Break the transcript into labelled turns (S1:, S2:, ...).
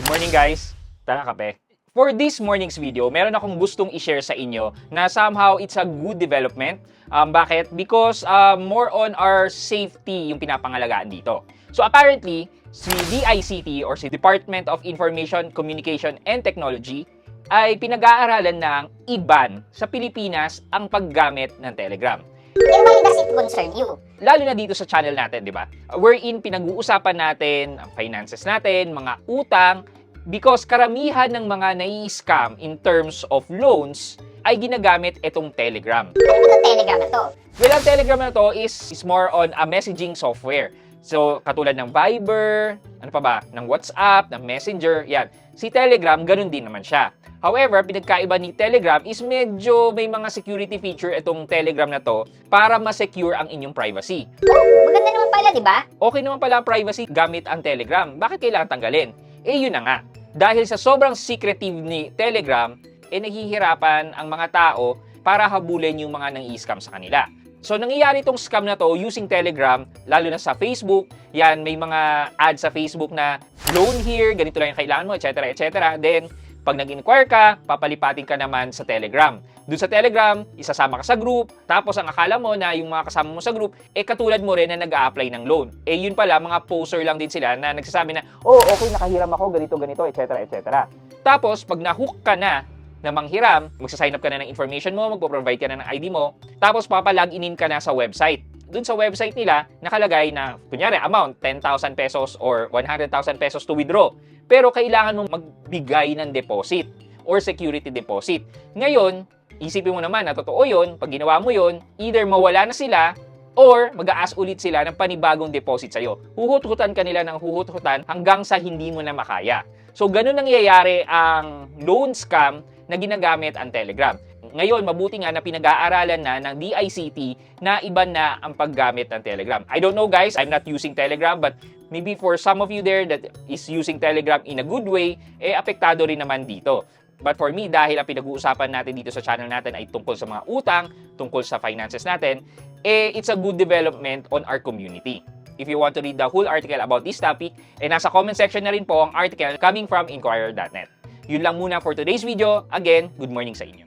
S1: Morning guys! Tara kape. For this morning's video, meron akong gustong i-share sa inyo na somehow it's a good development. Bakit? Because more on our safety yung pinapangalagaan dito. So apparently, si DICT or si Department of Information, Communication and Technology ay pinag-aaralan ng i-ban sa Pilipinas ang paggamit ng Telegram.
S2: And why does it concern you?
S1: Lalo na dito sa channel natin, di ba? Wherein pinag-uusapan natin ang finances natin, mga utang, because karamihan ng mga nai-scam in terms of loans ay ginagamit itong Telegram.
S2: Ano ba itong Telegram na to?
S1: Well, ang Telegram na to is more on a messaging software. So, katulad ng Viber, ano pa ba, ng WhatsApp, ng Messenger, yan. Si Telegram, ganun din naman siya. However, pinagkaiba ni Telegram is medyo may mga security feature itong Telegram na to para ma-secure ang inyong privacy.
S2: Oh, maganda naman pala, di ba?
S1: Okay naman pala ang privacy gamit ang Telegram. Bakit kailangan tanggalin? Eh, yun na nga. Dahil sa sobrang secretive ni Telegram, naghihirapan ang mga tao para habulin yung mga nang-i-scam sa kanila. So, nangyayari itong scam na to using Telegram, lalo na sa Facebook. Yan, may mga ads sa Facebook na loan here, ganito lang yung kailangan mo, etc. etc. Then, pag nag-inquire ka, papalipatin ka naman sa Telegram. Doon sa Telegram, isasama ka sa group, tapos ang akala mo na yung mga kasama mo sa group, katulad mo rin na nag-a-apply ng loan. Yun pala, mga poser lang din sila na nagsasabi na, oh, okay, nakahiram ako, ganito, etc. etc. Tapos, pag na-hook ka na manghiram, magsasign up ka na ng information mo, magpo-provide ka na ng ID mo, tapos papaloginin ka na sa website. Doon sa website nila, nakalagay na, kunyari, amount, 10,000 pesos or 100,000 pesos to withdraw. Pero kailangan mong magbigay ng deposit or security deposit. Ngayon, isipin mo naman na totoo yun, pag ginawa mo yun, either mawala na sila or mag-a-ask ulit sila ng panibagong deposit sa'yo. Huhut-hutan ka nila ng huhut-hutan hanggang sa hindi mo na makaya. So, ganun nangyayari ang loan scam na ginagamit ang Telegram. Ngayon, mabuti nga na pinag-aaralan na ng DICT na iba na ang paggamit ng Telegram. I don't know guys, I'm not using Telegram, but maybe for some of you there that is using Telegram in a good way, apektado rin naman dito. But for me, dahil ang pinag-uusapan natin dito sa channel natin ay tungkol sa mga utang, tungkol sa finances natin, it's a good development on our community. If you want to read the whole article about this topic, nasa comment section na rin po ang article coming from Inquirer.net. Yun lang muna for today's video. Again, good morning sa inyo.